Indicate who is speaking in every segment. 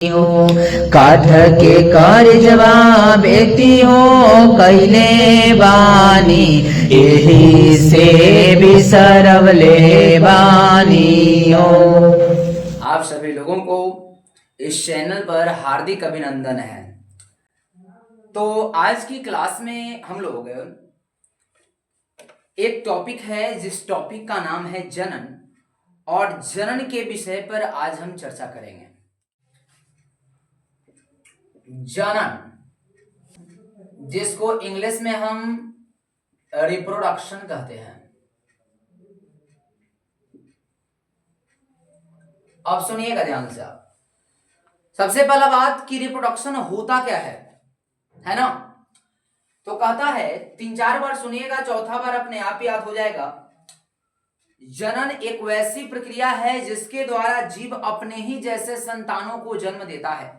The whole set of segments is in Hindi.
Speaker 1: हो काठ के कारजवा बेटी हो कैले बानी यही से बिसरवले बानी हो।
Speaker 2: आप सभी लोगों को इस चैनल पर हार्दिक अभिनंदन है। तो आज की क्लास में हम लोग एक टॉपिक है जिस टॉपिक का नाम है जनन, और जनन के विषय पर आज हम चर्चा करेंगे। जनन, जिसको इंग्लिश में हम रिप्रोडक्शन कहते हैं। अब सुनिएगा ध्यान से आप। सबसे पहला बात कि रिप्रोडक्शन होता क्या है ना। तो कहता है, 3-4 बार सुनिएगा, चौथा बार अपने आप याद हो जाएगा। जनन एक वैसी प्रक्रिया है जिसके द्वारा जीव अपने ही जैसे संतानों को जन्म देता है।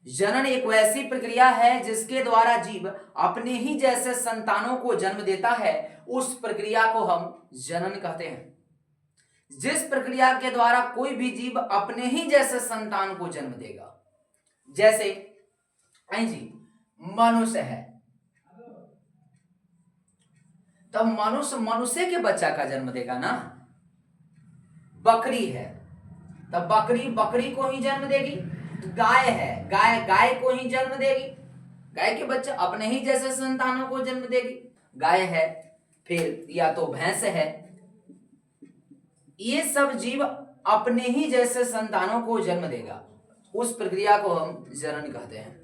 Speaker 2: जनन एक वैसी प्रक्रिया है जिसके द्वारा जीव अपने ही जैसे संतानों को जन्म देता है। उस प्रक्रिया को हम जनन कहते हैं। जिस प्रक्रिया के द्वारा कोई भी जीव अपने ही जैसे संतान को जन्म देगा, जैसे जी मनुष्य है, तब मनुष्य के बच्चा का जन्म देगा ना। बकरी है तब बकरी को ही जन्म देगी। गाय है, गाय को ही जन्म देगी। गाय के बच्चा अपने ही जैसे संतानों को जन्म देगी। गाय है, फिर या तो भैंस है, ये सब जीव अपने ही जैसे संतानों को जन्म देगा। उस प्रक्रिया को हम जनन कहते हैं।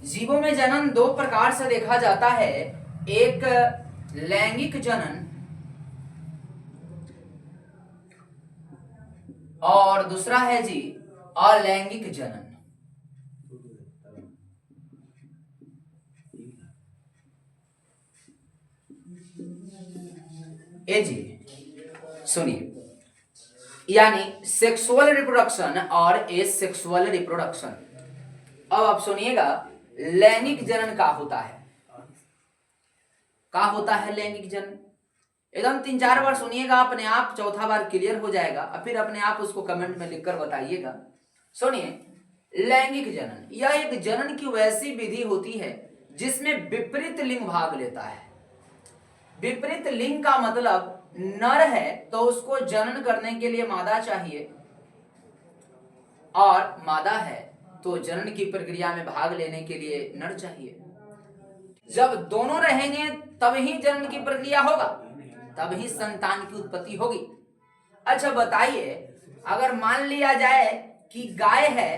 Speaker 2: जीवों में जनन 2 प्रकार से देखा जाता है, एक लैंगिक जनन और दूसरा है जी अलैंगिक जनन। ए जी सुनिए, यानी सेक्सुअल रिप्रोडक्शन और एसेक्सुअल रिप्रोडक्शन। अब आप सुनिएगा, लैंगिक जनन का होता है। लैंगिक जनन एकदम 3-4 बार सुनिएगा, अपने आप चौथा बार क्लियर हो जाएगा, और फिर अपने आप उसको कमेंट में लिखकर बताइएगा। सुनिए, लैंगिक जनन यह एक जनन की वैसी विधि होती है जिसमें विपरीत लिंग भाग लेता है। विपरीत लिंग का मतलब नर है तो उसको जनन करने के लिए मादा चाहिए, और मादा है तो जनन की प्रक्रिया में भाग लेने के लिए नर चाहिए। जब दोनों रहेंगे तब ही जनन की प्रक्रिया होगा, तब ही संतान की उत्पत्ति होगी। अच्छा बताइए, अगर मान लिया जाए कि गाय है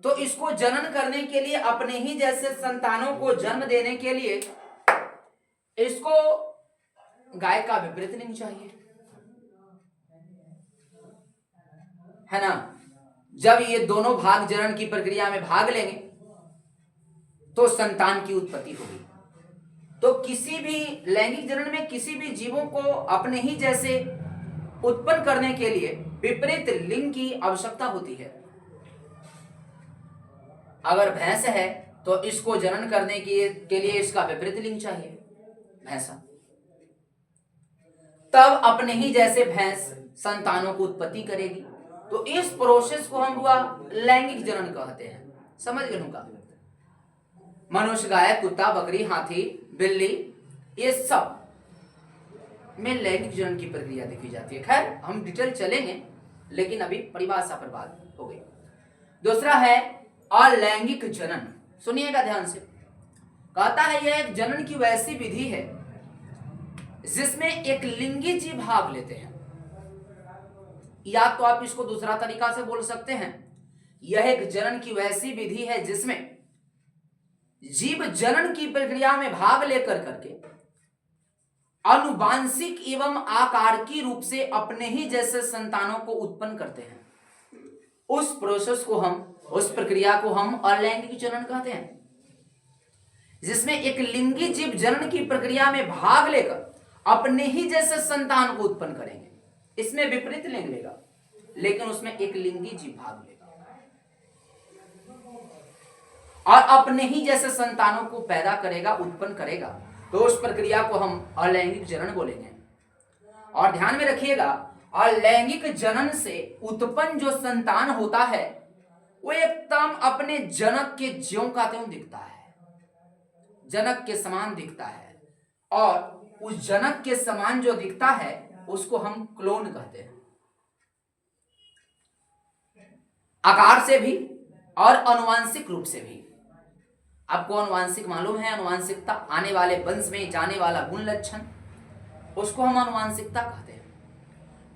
Speaker 2: तो इसको जनन करने के लिए, अपने ही जैसे संतानों को जन्म देने के लिए इसको गाय का विपरीत लिंग चाहिए, है ना। जब ये दोनों भाग जनन की प्रक्रिया में भाग लेंगे तो संतान की उत्पत्ति होगी। तो किसी भी लैंगिक जनन में किसी भी जीवों को अपने ही जैसे उत्पन्न करने के लिए विपरीत लिंग की आवश्यकता होती है। अगर भैंस है तो इसको जनन करने के लिए इसका विपरीत लिंग चाहिए, भैंसा। तब अपने ही जैसे भैंस संतानों को उत्पत्ति करेगी। तो इस प्रोसेस को हम हुआ लैंगिक जनन कहते हैं। समझ गए का? मनुष्य, गाय, कुत्ता, बकरी, हाथी, बिल्ली, ये सब में लैंगिक जनन की प्रक्रिया देखी जाती है। खैर हम डिटेल चलेंगे, लेकिन अभी परिभाषा पर बात हो गई। दूसरा है अलैंगिक जनन। सुनिएगा ध्यान से। कहता है, यह एक जनन की वैसी विधि है जिसमें एक लिंगी जीव भाग लेते हैं, या तो आप इसको दूसरा तरीका से बोल सकते हैं, यह एक जनन की वैसी विधि है जिसमें जीव जनन की प्रक्रिया में भाग लेकर करके आनुवांशिक एवं आकारकी रूप से अपने ही जैसे संतानों को उत्पन्न करते हैं। उस प्रोसेस को हम, उस प्रक्रिया को हम अलैंगिक जनन कहते हैं, जिसमें एक लिंगी जीव जनन की प्रक्रिया में भाग लेकर अपने ही जैसे संतान को उत्पन्न करेंगे। इसमें विपरीत लिंग लेगा, लेकिन उसमें एक लिंगी जीव भाग लेगा और अपने ही जैसे संतानों को पैदा करेगा, उत्पन्न करेगा। तो उस प्रक्रिया को हम अलैंगिक जनन बोलेंगे। और ध्यान में रखिएगा, अलैंगिक जनन से उत्पन्न जो संतान होता है वो एकदम अपने जनक के ज्यों का त्यों दिखता है, जनक के समान दिखता है। और उस जनक के समान जो दिखता है उसको हम क्लोन कहते हैं, आकार से भी और अनुवांशिक रूप से भी। आपको अनुवांशिक मालूम है, अनुवांशिकता आने वाले वंश में जाने वाला गुण लक्षण, उसको हम अनुवांशिकता कहते हैं।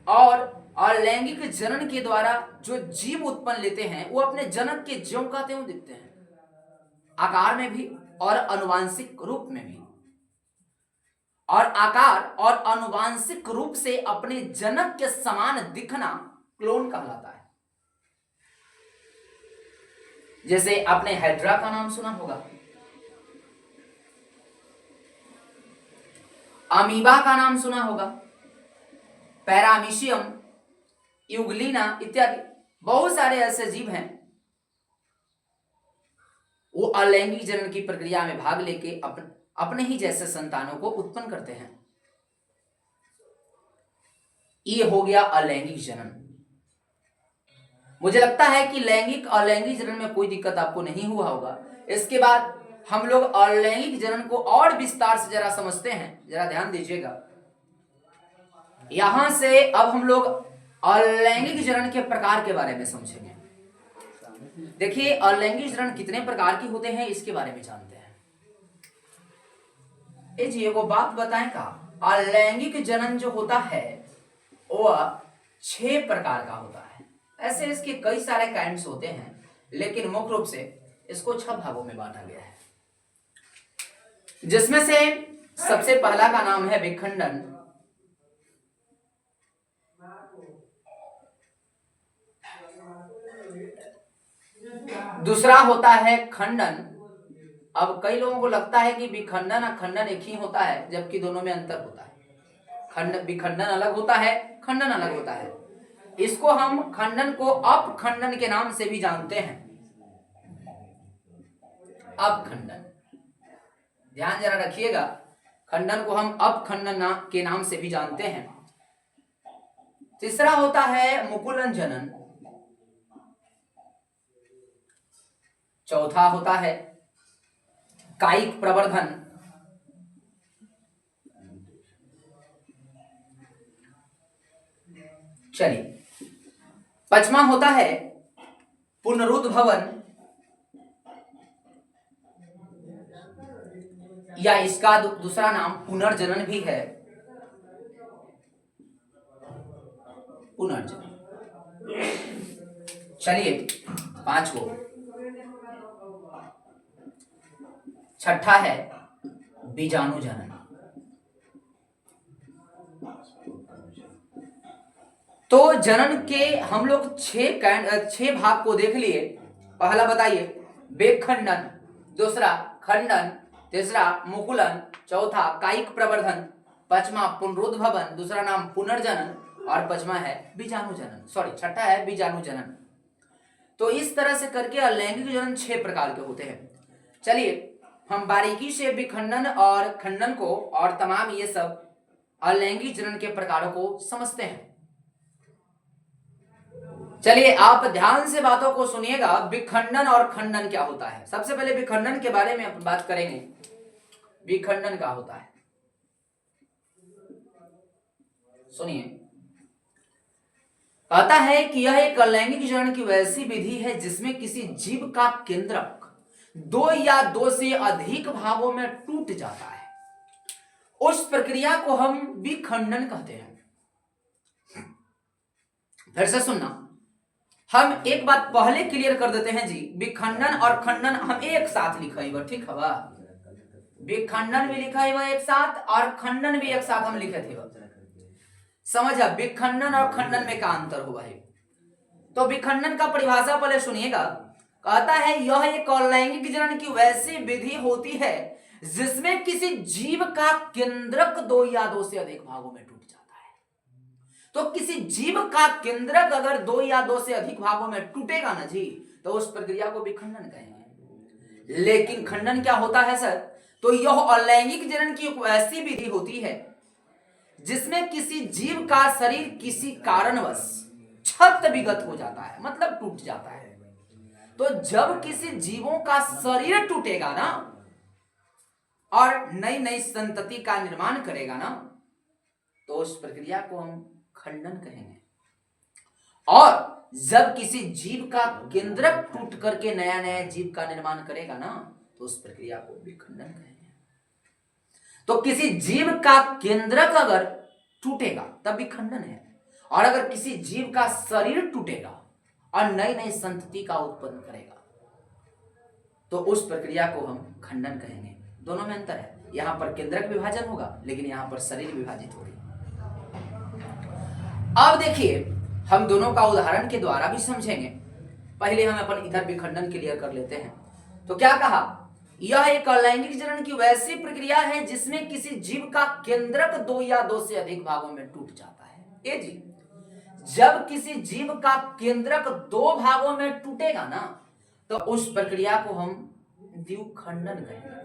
Speaker 2: और अलैंगिक जनन के द्वारा जो जीव उत्पन्न लेते हैं वो अपने जनक के ज्यों का त्यों दिखते हैं, आकार में भी और अनुवांशिक रूप में भी। और आकार और अनुवांशिक रूप से अपने जनक के समान दिखना क्लोन कहलाता है। जैसे आपने हाइड्रा का नाम सुना होगा, अमीबा का नाम सुना होगा, पैरामीशियम, यूग्लिना इत्यादि बहुत सारे ऐसे जीव हैं, वो अलैंगिक जनन की प्रक्रिया में भाग लेके अपने ही जैसे संतानों को उत्पन्न करते हैं। ये हो गया अलैंगिक जनन। मुझे लगता है कि लैंगिक अलैंगिक जनन में कोई दिक्कत आपको नहीं हुआ होगा। इसके बाद हम लोग अलैंगिक जनन को और विस्तार से जरा समझते हैं, जरा ध्यान दीजिएगा। यहां से अब हम लोग अलैंगिक जनन के प्रकार के बारे में समझेंगे। देखिए अलैंगिक जनन कितने प्रकार के होते हैं इसके बारे में जानते हैं। जी एगो बात बताएं का, अलैंगिक जनन जो होता है वह 6 प्रकार का होता है। ऐसे इसके कई सारे काइंड्स होते हैं, लेकिन मुख्य रूप से इसको 6 भागों में बांटा गया है, जिसमें से सबसे पहला का नाम है विखंडन। दूसरा होता है खंडन। अब कई लोगों को लगता है कि विखंडन और खंडन एक ही होता है, जबकि दोनों में अंतर होता है। विखंडन अलग होता है, खंडन अलग होता है। इसको हम खंडन को अपखंडन के नाम से भी जानते हैं। अपखंडन, ध्यान जरा रखिएगा, खंडन को हम अपखंडन के नाम से भी जानते हैं। तीसरा होता है मुकुलन जनन। चौथा होता है कायिक प्रवर्धन। चलिए, पांचवा होता है पुनरुद्भवन, या इसका दूसरा नाम पुनर्जनन भी है, पुनर्जनन। चलिए 5 को। छठा है बीजाणुजनन। तो जनन के हम लोग 6 भाग को देख लिए। पहला बताइए विखंडन, दूसरा खंडन, तीसरा मुकुलन, चौथा कायिक प्रवर्धन, पांचवा पुनरुद्भवन, दूसरा नाम पुनर्जनन, और पांचवा है बीजाणुजनन, छठा है बीजाणुजनन। तो इस तरह से करके अलैंगिक जनन 6 प्रकार के होते हैं। चलिए हम बारीकी से विखंडन और खंडन को और तमाम ये सब अलैंगिक जनन के प्रकारों को समझते हैं। चलिए आप ध्यान से बातों को सुनिएगा। विखंडन और खंडन क्या होता है, सबसे पहले विखंडन के बारे में अपन बात करेंगे। विखंडन क्या होता है सुनिए। कहता है कि यह एक अलैंगिक जनन की वैसी विधि है जिसमें किसी जीव का केंद्रक 2 या 2 से अधिक भागों में टूट जाता है। उस प्रक्रिया को हम विखंडन कहते हैं। फिर से सुनना, हम एक बात पहले क्लियर कर देते हैं जी। विखंडन और खंडन हम एक साथ लिखा हुआ, ठीक है बा? विखंडन भी लिखा हुआ एक साथ और खंडन भी एक साथ हम लिखे थे। समझा विखंडन और खंडन में क्या अंतर हुआ है? तो विखंडन का परिभाषा पहले सुनिएगा। कहता है यह एक अलैंगिक जनन की वैसी विधि होती है जिसमें किसी जीव का केंद्रक 2 या 2 से अधिक भागों में टूट जाता है। तो किसी जीव का केंद्रक अगर 2 या 2 से अधिक भागों में टूटेगा ना जी, तो उस प्रक्रिया को विखंडन कहेंगे। लेकिन खंडन क्या होता है सर? तो यह अलैंगिक जनन की एक ऐसी विधि होती है जिसमें किसी जीव का शरीर किसी कारणवश क्षत विगत हो जाता है, मतलब टूट जाता है। तो जब किसी जीवों का शरीर टूटेगा ना और नई नई संतति का निर्माण करेगा ना, तो उस प्रक्रिया को हम खंडन कहेंगे। और जब किसी जीव का केंद्रक टूट करके नया नया जीव का निर्माण करेगा ना, तो उस प्रक्रिया को विखंडन कहेंगे। तो किसी जीव का केंद्रक अगर टूटेगा तब विखंडन है, और अगर किसी जीव का शरीर टूटेगा और नई नई संतति का उत्पन्न करेगा तो उस प्रक्रिया को हम खंडन कहेंगे। दोनों में अंतर है, यहां पर केंद्रक विभाजन होगा लेकिन यहां पर शरीर विभाजित होगी। अब देखिए, हम दोनों का उदाहरण के द्वारा भी समझेंगे। पहले हम अपन इधर विखंडन क्लियर कर लेते हैं। तो क्या कहा, यह एक अलैंगिक जनन की वैसी प्रक्रिया है जिसमें किसी जीव का केंद्रक दो या दो से अधिक भागों में टूट जाता है। ए जी, जब किसी जीव का केंद्रक दो भागों में टूटेगा ना, तो उस प्रक्रिया को हम द्विखंडन कहेंगे।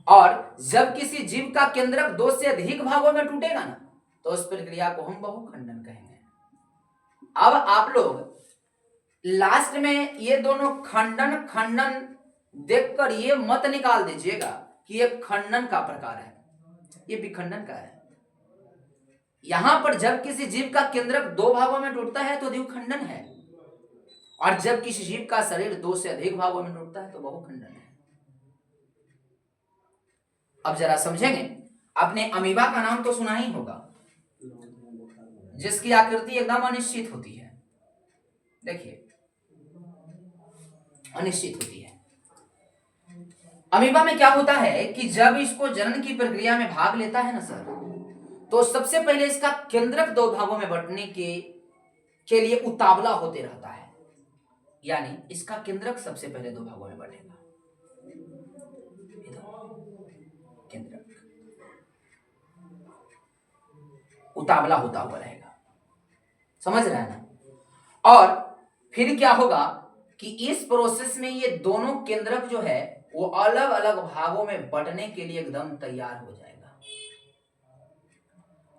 Speaker 2: और जब किसी जीव का केंद्रक दो से अधिक भागों में टूटेगा ना, तो उस प्रक्रिया को हम बहुखंडन कहेंगे। अब आप लोग लास्ट में ये दोनों खंडन खंडन देखकर ये मत निकाल दीजिएगा कि ये खंडन का प्रकार है, ये विखंडन का है। यहां पर जब किसी जीव का केंद्रक दो भागों में टूटता है तो द्विखंडन है, और जब किसी जीव का शरीर दो से अधिक भागों में टूटता है तो बहुखंडन है। अब जरा समझेंगे, आपने अमीबा का नाम तो सुना ही होगा, जिसकी आकृति एकदम अनिश्चित होती है। देखिए, अनिश्चित होती है। अमीबा में क्या होता है कि जब इसको जनन की प्रक्रिया में भाग लेता है ना सर, तो सबसे पहले इसका केंद्रक दो भागों में बंटने के लिए उतावला होते रहता है। यानी इसका केंद्रक सबसे पहले दो भागों में बंटेगा, केंद्रक उतावला होता हुआ रहेगा, समझ रहे हैं ना। और फिर क्या होगा कि इस प्रोसेस में ये दोनों केंद्रक जो है वो अलग अलग भागों में बंटने के लिए एकदम तैयार हो जाएगा,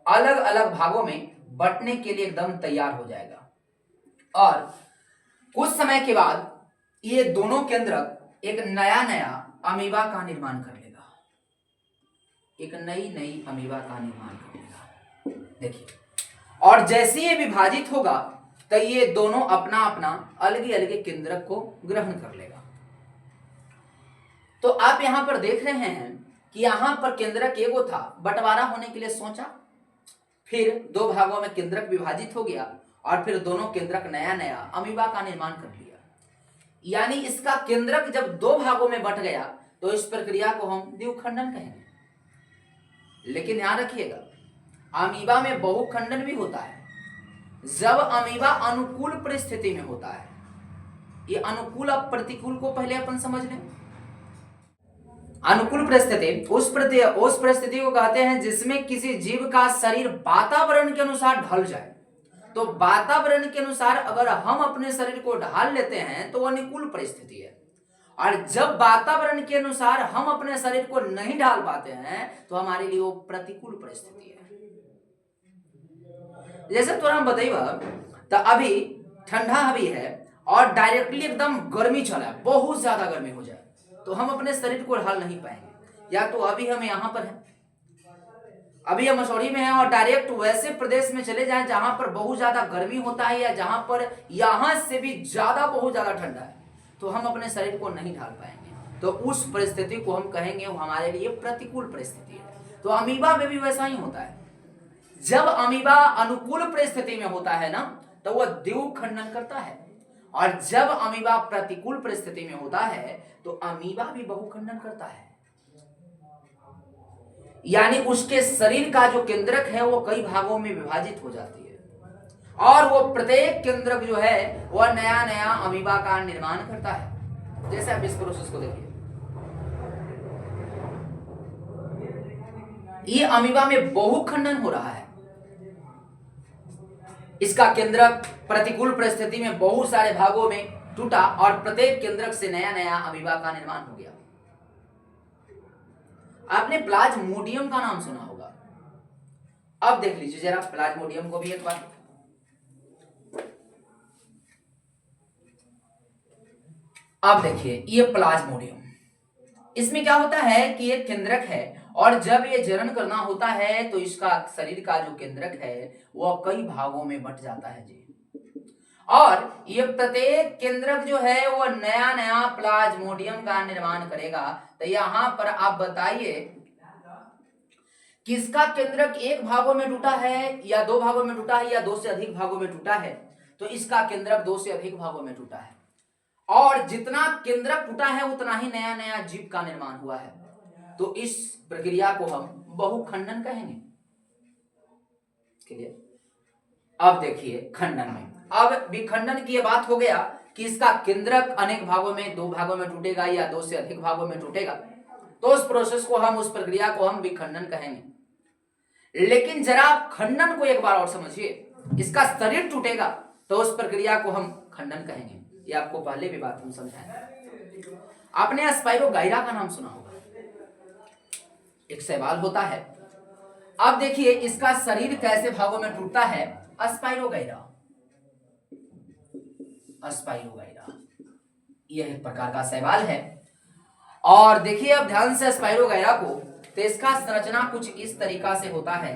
Speaker 2: अलग अलग भागों में बंटने के लिए एकदम तैयार हो जाएगा। और कुछ समय के बाद ये दोनों केंद्रक एक नया नया अमीबा का निर्माण कर लेगा, एक नई नई अमीबा का निर्माण कर लेगा। देखिए, और जैसे ये विभाजित होगा तो ये दोनों अपना अपना अलग अलग केंद्रक को ग्रहण कर लेगा। तो आप यहां पर देख रहे हैं कि यहां पर केंद्रक एगो था, बंटवारा होने के लिए सोचा, फिर दो भागों में केंद्रक विभाजित हो गया, और फिर दोनों केंद्रक नया नया अमीबा का निर्माण कर लिया। यानी इसका केंद्रक जब दो भागों में बंट गया तो इस प्रक्रिया को हम द्विखंडन कहेंगे। लेकिन ध्यान रखिएगा, अमीबा में बहुखंडन भी होता है जब अमीबा अनुकूल परिस्थिति में होता है। ये अनुकूल और प्रतिकूल को पहले अपन समझ लें। अनुकूल परिस्थिति उस परिस्थिति को कहते हैं जिसमें किसी जीव का शरीर वातावरण के अनुसार ढल जाए। तो वातावरण के अनुसार अगर हम अपने शरीर को ढाल लेते हैं तो अनुकूल परिस्थिति है, और जब वातावरण के अनुसार हम अपने शरीर को नहीं ढाल पाते हैं तो हमारे लिए वो प्रतिकूल परिस्थिति है। जैसे तो हम बताइए, तो अभी ठंडा अभी है और डायरेक्टली एकदम गर्मी चला है, बहुत ज्यादा गर्मी हो जाए तो हम अपने शरीर को ढाल नहीं पाएंगे। या तो अभी हम यहाँ पर हैं, अभी हम मसूरी में हैं, और डायरेक्ट वैसे प्रदेश में चले जाएं जहां पर बहुत ज्यादा गर्मी होता है, या जहां पर यहां से भी ज्यादा बहुत ज्यादा ठंडा है, तो हम अपने शरीर को नहीं ढाल पाएंगे। तो उस परिस्थिति को हम कहेंगे वो हमारे लिए प्रतिकूल परिस्थिति है। तो अमीबा में भी वैसा ही होता है। जब अमीबा अनुकूल परिस्थिति में होता है ना, तो वह द्विखंडन करता है, और जब अमीबा प्रतिकूल परिस्थिति में होता है तो अमीबा भी बहुखंडन करता है। यानी उसके शरीर का जो केंद्रक है वो कई भागों में विभाजित हो जाती है, और वो प्रत्येक केंद्रक जो है वह नया नया अमीबा का निर्माण करता है। जैसे आप इस प्रोसेस को देखिए, ये अमीबा में बहुखंडन हो रहा है। इसका केंद्रक प्रतिकूल परिस्थिति में बहुत सारे भागों में टूटा, और प्रत्येक केंद्रक से नया नया अमीबा का निर्माण हो गया। आपने प्लाज्मोडियम का नाम सुना होगा, अब देख लीजिए जरा प्लाज्मोडियम को भी एक बार। अब देखिए ये प्लाज्मोडियम, इसमें क्या होता है कि ये केंद्रक है, और जब ये जनन करना होता है तो इसका शरीर का जो केंद्रक है वह कई भागों में बंट जाता है जी। और ये प्रत्येक केंद्रक जो है वो नया नया प्लाज्मोडियम का निर्माण करेगा। तो यहां पर आप बताइए किसका केंद्रक एक भागों में टूटा है या दो भागों में टूटा है या दो से अधिक भागों में टूटा है? तो इसका केंद्रक दो से अधिक भागों में टूटा है, और जितना केंद्रक टूटा है उतना ही नया नया जीव का निर्माण हुआ है। तो इस प्रक्रिया को हम बहुखंडन कहेंगे। क्लियर? अब देखिए खंडन में, अब विखंडन की बात हो गया कि इसका केंद्रक अनेक भागों में, दो भागों में टूटेगा या दो से अधिक भागों में टूटेगा, तो उस प्रोसेस को हम, उस प्रक्रिया को हम विखंडन कहेंगे। लेकिन जरा आप खंडन को एक बार और समझिए, इसका शरीर टूटेगा तो उस प्रक्रिया को हम खंडन कहेंगे। ये आपको पहले भी बात हम समझाएंगे। आपने स्पाइरोगाइरा का नाम सुना होगा, एक शैवाल होता है। अब देखिए इसका शरीर कैसे भागों में टूटता है। स्पाइरोगाइरा, स्पाइरोगाइरा यह एक प्रकार का शैवाल है। और देखिए अब ध्यान से स्पाइरोगाइरा को, तो इसका संरचना कुछ इस तरीका से होता है।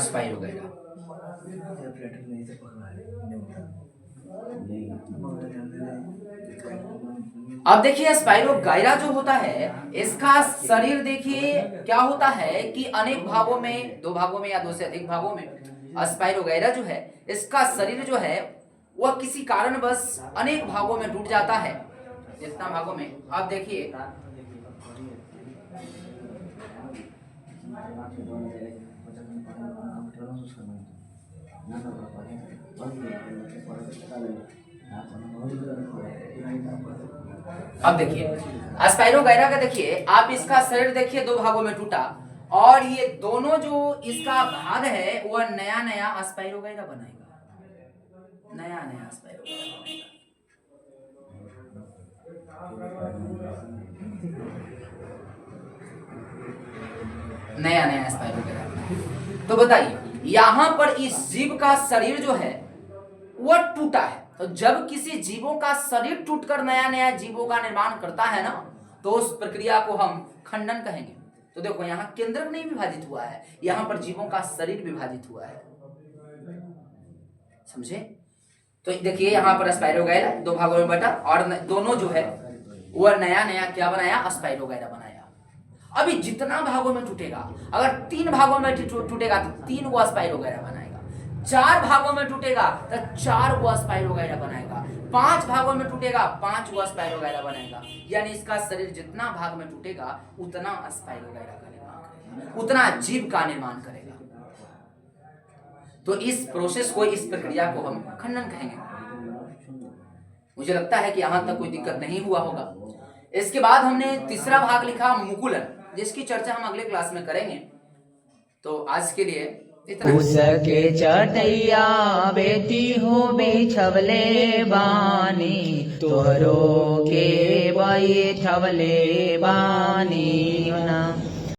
Speaker 2: स्पाइरोगाइरा, अब देखिए स्पाइरोगाइरा जो होता है इसका शरीर देखिए क्या होता है कि अनेक भागों में, दो भागों में या दो से अधिक भागों में स्पाइरोगाइरा जो है इसका शरीर जो है वह किसी कारणवश अनेक भागों में टूट जाता है। जितना भागों में, अब देखिए अब देखिए स्पाइरोगाइरा का, देखिए आप इसका शरीर देखिए दो भागों में टूटा, और ये दोनों जो इसका भाग है वह नया नया स्पाइरोगाइरा बनाएगा, नया नया स्पाइरोगाइरा बनाएगा। नया नया स्पाइरोगाइरा। तो बताइए यहां पर इस जीव का शरीर जो है वह टूटा है। तो जब किसी जीवों का शरीर टूटकर नया नया जीवों का निर्माण करता है ना, तो उस प्रक्रिया को हम खंडन कहेंगे। तो देखो यहाँ केंद्रक नहीं विभाजित हुआ है, यहाँ पर जीवों का शरीर विभाजित हुआ है। समझे? तो देखिए यहाँ पर स्पाइरोगाइरा दो भागों में बटा, और दोनों जो है वह नया नया क्या बनाया? स्पाइरोगाइरा बनाया। अभी जितना भागों में टूटेगा, अगर तीन भागों में टूटेगा तो तीन वो स्पाइरोगाइरा बनाएगा, चार भागों में टूटेगा तो चार वो स्पाइरोगाइरा बनाएगा, पांच भागों में टूटेगा पांच वो स्पाइरोगाइरा बनाएगा। यानी इसका शरीर जितना भाग में टूटेगा उतना स्पाइरोगाइरा का निर्माण करेगा, उतना जीव का निर्माण करेगा। तो इस प्रोसेस को, इस प्रक्रिया को हम खंडन कहेंगे। मुझे लगता है कि यहां तक कोई दिक्कत नहीं हुआ होगा। इसके बाद हमने तीसरा भाग लिखा मुकुलन, जिसकी चर्चा हम अगले क्लास में करेंगे। तो आज के लिए इतना।
Speaker 1: उसके चटैया बेटी हो बिछवले बानी, तोहरो के बैठवले बानी ना।